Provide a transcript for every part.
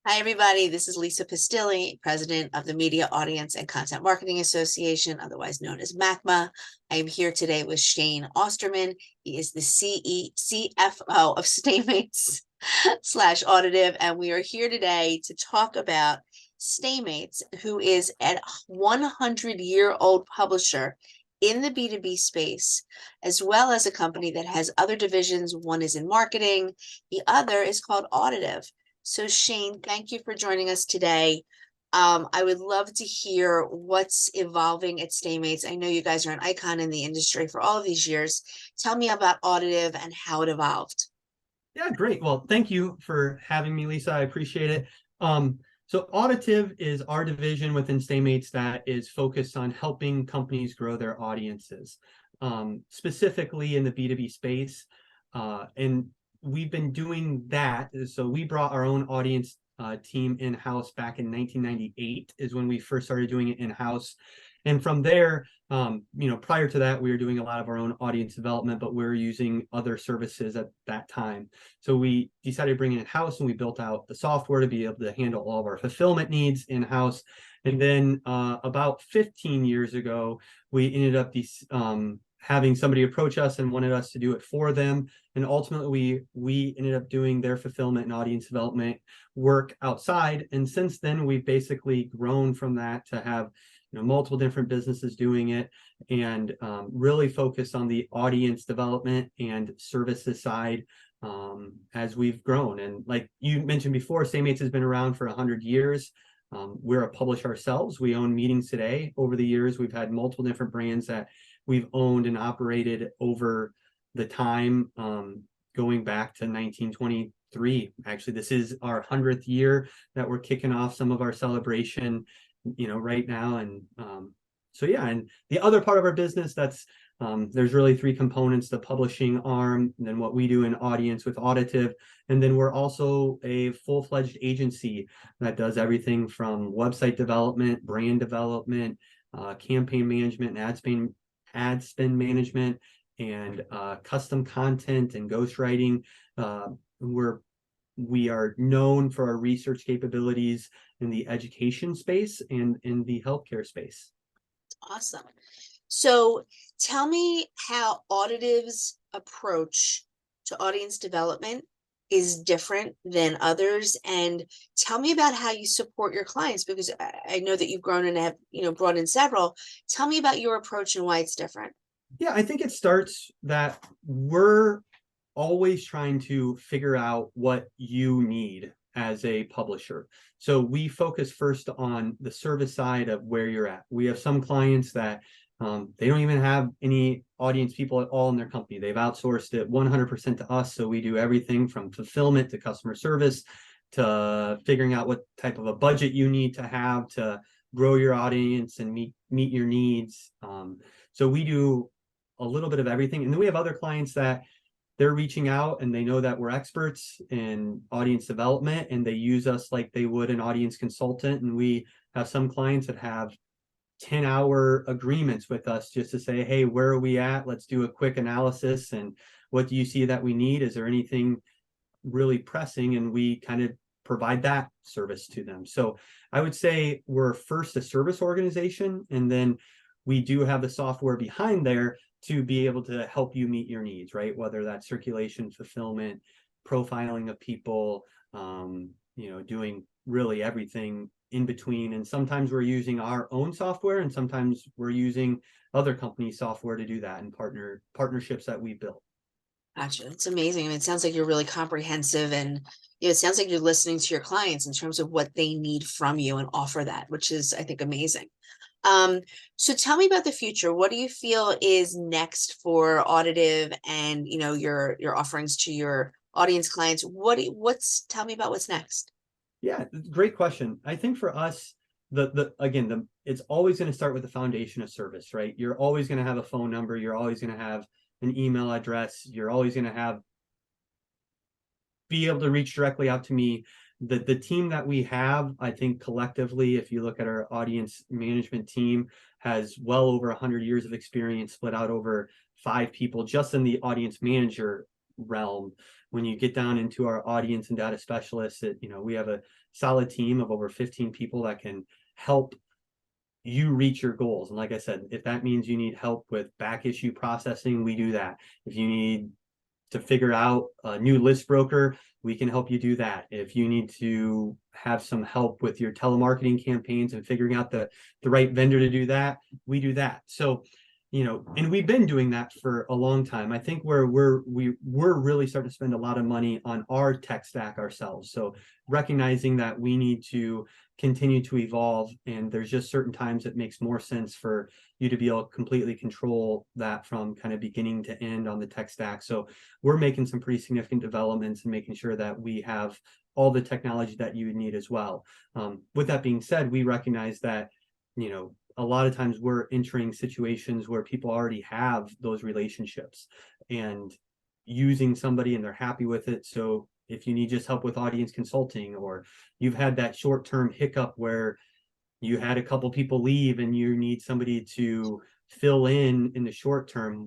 Hi, everybody. This is Lisa Pistilli, President of the Media Audience and Content Marketing Association, otherwise known as MACMA. I am here today with Shane Osterman. He is the CFO of Stamats slash Audativ, and we are here today to talk about Stamats, who is a 100-year-old publisher in the B2B space, as well as a company that has other divisions. One is in marketing, the other is called Audativ. So Shane, thank you for joining us today. I would love to hear what's evolving at Stamats. I know you guys are an icon in the industry for all of these years. Tell me about Audativ and how it evolved. Yeah, great. Well, thank you for having me, Lisa. I appreciate it. So Audativ is our division within Stamats that is focused on helping companies grow their audiences, specifically in the B2B space. And we've been doing that. So we brought our own audience team in-house back in 1998 is when we first started doing it in-house. And from there, prior to that, we were doing a lot of our own audience development, but we were using other services at that time. So we decided to bring it in-house, and we built out the software to be able to handle all of our fulfillment needs in-house. And then about 15 years ago, we ended up having somebody approach us and wanted us to do it for them. And ultimately, we ended up doing their fulfillment and audience development work outside. And since then, we've basically grown from that to have multiple different businesses doing it, and really focus on the audience development and services side as we've grown. And like you mentioned before, Stamats has been around for 100 years. We're a publisher ourselves. We own Meetings Today. Over the years, we've had multiple different brands that we've owned and operated over the time, going back to 1923. Actually, this is our 100th year that we're kicking off some of our celebration right now. And so yeah, and the other part of our business, that's there's really three components: the publishing arm, and then what we do in audience with Audativ, and then we're also a full-fledged agency that does everything from website development, brand development, campaign management, and ad spend management, and custom content and ghostwriting. We are known for our research capabilities in the education space and in the healthcare space. Awesome. So tell me how Audativ's approach to audience development is different than others, and tell me about how you support your clients, because I know that you've grown and have brought in several. Tell me about your approach and why it's different. Yeah, I think it starts that we're always trying to figure out what you need as a publisher. So we focus first on the service side of where you're at. We have some clients that they don't even have any audience people at all in their company. They've outsourced it 100% to us. So we do everything from fulfillment to customer service to figuring out what type of a budget you need to have to grow your audience and meet your needs. So we do a little bit of everything. And then we have other clients that they're reaching out and they know that we're experts in audience development, and they use us like they would an audience consultant. And we have some clients that have 10-hour agreements with us just to say, hey, where are we at? Let's do a quick analysis. And what do you see that we need? Is there anything really pressing? And we kind of provide that service to them. So I would say we're first a service organization, and then we do have the software behind there to be able to help you meet your needs, right? Whether that's circulation, fulfillment, profiling of people, doing really everything in between. And sometimes we're using our own software, and sometimes we're using other companies' software to do that, and partnerships that we built. Gotcha. It's amazing. I mean, it sounds like you're really comprehensive, and it sounds like you're listening to your clients in terms of what they need from you and offer that, which is, I think, amazing. So tell me about the future. What do you feel is next for Audativ and your offerings to your audience clients? Tell me about what's next. Yeah, great question. I think for us, it's always going to start with the foundation of service, right? You're always going to have a phone number. You're always going to have an email address. You're always going to be able to reach directly out to me. The team that we have, I think collectively, if you look at our audience management team, has well over 100 years of experience, split out over 5 people just in the audience manager realm. When you get down into our audience and data specialists, we have a solid team of over 15 people that can help you reach your goals. And like I said, if that means you need help with back issue processing, we do that. If you need to figure out a new list broker, we can help you do that. If you need to have some help with your telemarketing campaigns and figuring out the right vendor to do that, we do that. So, and we've been doing that for a long time. I think where we're really starting to spend a lot of money on our tech stack ourselves. So recognizing that we need to continue to evolve, and there's just certain times it makes more sense for you to be able to completely control that from kind of beginning to end on the tech stack. So we're making some pretty significant developments and making sure that we have all the technology that you would need as well. With that being said, we recognize that, a lot of times we're entering situations where people already have those relationships and using somebody and they're happy with it. So if you need just help with audience consulting, or you've had that short-term hiccup where you had a couple people leave and you need somebody to fill in the short term,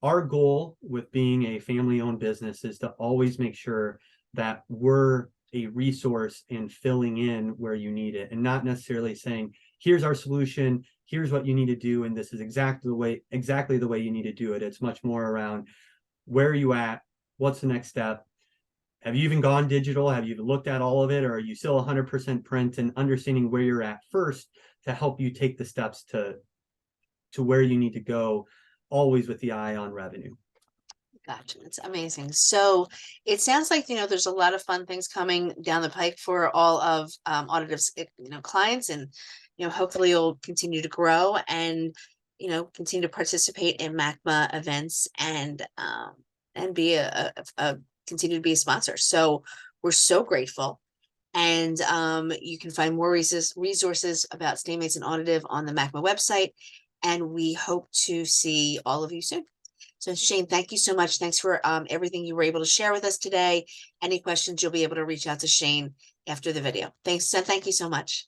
our goal with being a family-owned business is to always make sure that we're a resource in filling in where you need it, and not necessarily saying, here's our solution, here's what you need to do, and this is exactly the way you need to do it. It's much more around, where are you at? What's the next step? Have you even gone digital? Have you even looked at all of it? Or are you still 100% print? And understanding where you're at first to help you take the steps to where you need to go, always with the eye on revenue. Gotcha. It's amazing. So it sounds like, there's a lot of fun things coming down the pike for all of Audativ's, clients, and, hopefully you'll continue to grow and, continue to participate in MACMA events and be a continue to be a sponsor. So we're so grateful. And you can find more resources about Stamats and Audativ on the MACMA website. And we hope to see all of you soon. So Shane, thank you so much. Thanks for everything you were able to share with us today. Any questions, you'll be able to reach out to Shane after the video. Thanks. So thank you so much.